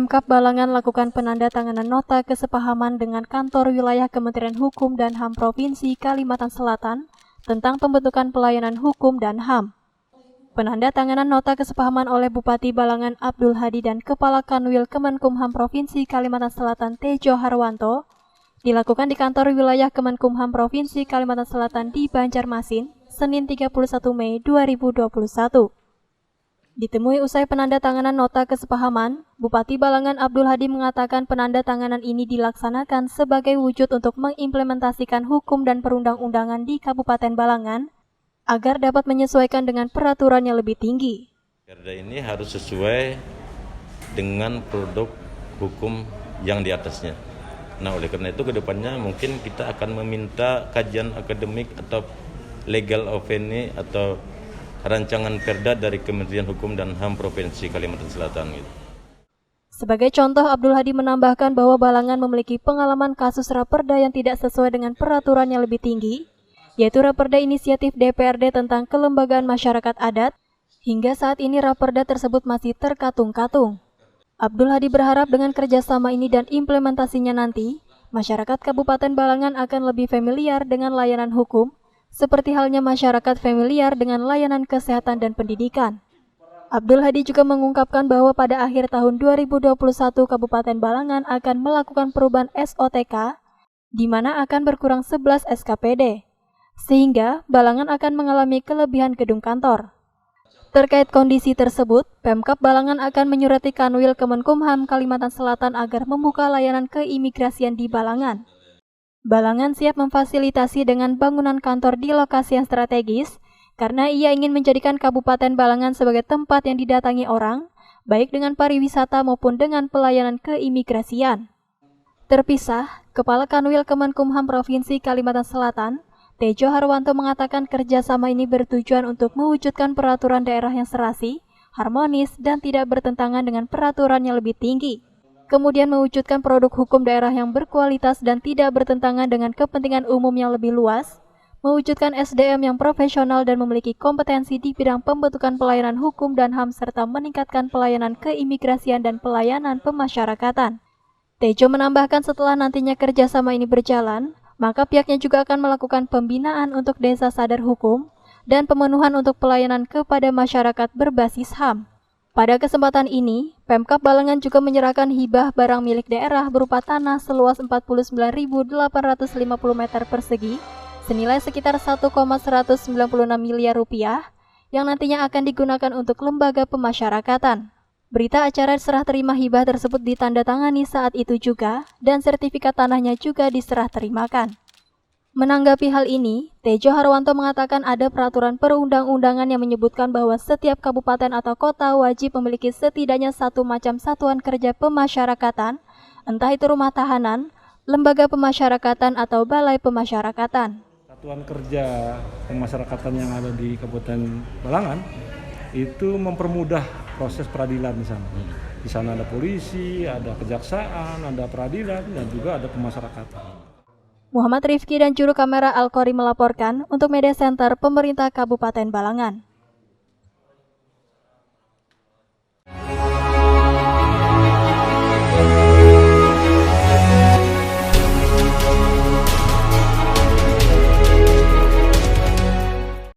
Pemkab Balangan lakukan penandatanganan nota kesepahaman dengan Kantor Wilayah Kementerian Hukum dan HAM Provinsi Kalimantan Selatan tentang pembentukan pelayanan hukum dan HAM. Penandatanganan nota kesepahaman oleh Bupati Balangan Abdul Hadi dan Kepala Kanwil Kemenkumham Provinsi Kalimantan Selatan Tejo Harwanto dilakukan di Kantor Wilayah Kemenkumham Provinsi Kalimantan Selatan di Banjarmasin, Senin 31 Mei 2021. Ditemui usai penandatanganan nota kesepahaman, Bupati Balangan Abdul Hadi mengatakan penandatanganan ini dilaksanakan sebagai wujud untuk mengimplementasikan hukum dan perundang-undangan di Kabupaten Balangan agar dapat menyesuaikan dengan peraturan yang lebih tinggi. Perda ini harus sesuai dengan produk hukum yang di atasnya. Nah, oleh karena itu ke depannya mungkin kita akan meminta kajian akademik atau legal opinion atau rancangan perda dari Kementerian Hukum dan HAM Provinsi Kalimantan Selatan. Sebagai contoh, Abdul Hadi menambahkan bahwa Balangan memiliki pengalaman kasus raperda yang tidak sesuai dengan peraturan yang lebih tinggi, yaitu raperda inisiatif DPRD tentang kelembagaan masyarakat adat. Hingga saat ini raperda tersebut masih terkatung-katung. Abdul Hadi berharap dengan kerjasama ini dan implementasinya nanti, masyarakat Kabupaten Balangan akan lebih familiar dengan layanan hukum, seperti halnya masyarakat familiar dengan layanan kesehatan dan pendidikan. Abdul Hadi juga mengungkapkan bahwa pada akhir tahun 2021 Kabupaten Balangan akan melakukan perubahan SOTK, di mana akan berkurang 11 SKPD, sehingga Balangan akan mengalami kelebihan gedung kantor. Terkait kondisi tersebut, Pemkab Balangan akan menyurati Kanwil Kemenkumham Kalimantan Selatan agar membuka layanan keimigrasian di Balangan. Balangan siap memfasilitasi dengan bangunan kantor di lokasi yang strategis karena ia ingin menjadikan Kabupaten Balangan sebagai tempat yang didatangi orang, baik dengan pariwisata maupun dengan pelayanan keimigrasian. Terpisah, Kepala Kanwil Kemenkumham Provinsi Kalimantan Selatan, Tejo Harwanto mengatakan kerjasama ini bertujuan untuk mewujudkan peraturan daerah yang serasi, harmonis, dan tidak bertentangan dengan peraturan yang lebih tinggi. Kemudian mewujudkan produk hukum daerah yang berkualitas dan tidak bertentangan dengan kepentingan umum yang lebih luas, mewujudkan SDM yang profesional dan memiliki kompetensi di bidang pembentukan pelayanan hukum dan HAM serta meningkatkan pelayanan keimigrasian dan pelayanan pemasyarakatan. Tejo menambahkan setelah nantinya kerjasama ini berjalan, maka pihaknya juga akan melakukan pembinaan untuk desa sadar hukum dan pemenuhan untuk pelayanan kepada masyarakat berbasis HAM. Pada kesempatan ini, Pemkab Balangan juga menyerahkan hibah barang milik daerah berupa tanah seluas 49.850 meter persegi, senilai sekitar 1,196 miliar rupiah, yang nantinya akan digunakan untuk lembaga pemasyarakatan. Berita acara serah terima hibah tersebut ditandatangani saat itu juga, dan sertifikat tanahnya juga diserah terimakan. Menanggapi hal ini, Tejo Harwanto mengatakan ada peraturan perundang-undangan yang menyebutkan bahwa setiap kabupaten atau kota wajib memiliki setidaknya satu macam satuan kerja pemasyarakatan, entah itu rumah tahanan, lembaga pemasyarakatan, atau balai pemasyarakatan. Satuan kerja pemasyarakatan yang ada di Kabupaten Balangan itu mempermudah proses peradilan di sana. Di sana ada polisi, ada kejaksaan, ada peradilan, dan juga ada pemasyarakatan. Muhammad Rifki dan juru kamera Al-Qori melaporkan untuk Media Center Pemerintah Kabupaten Balangan.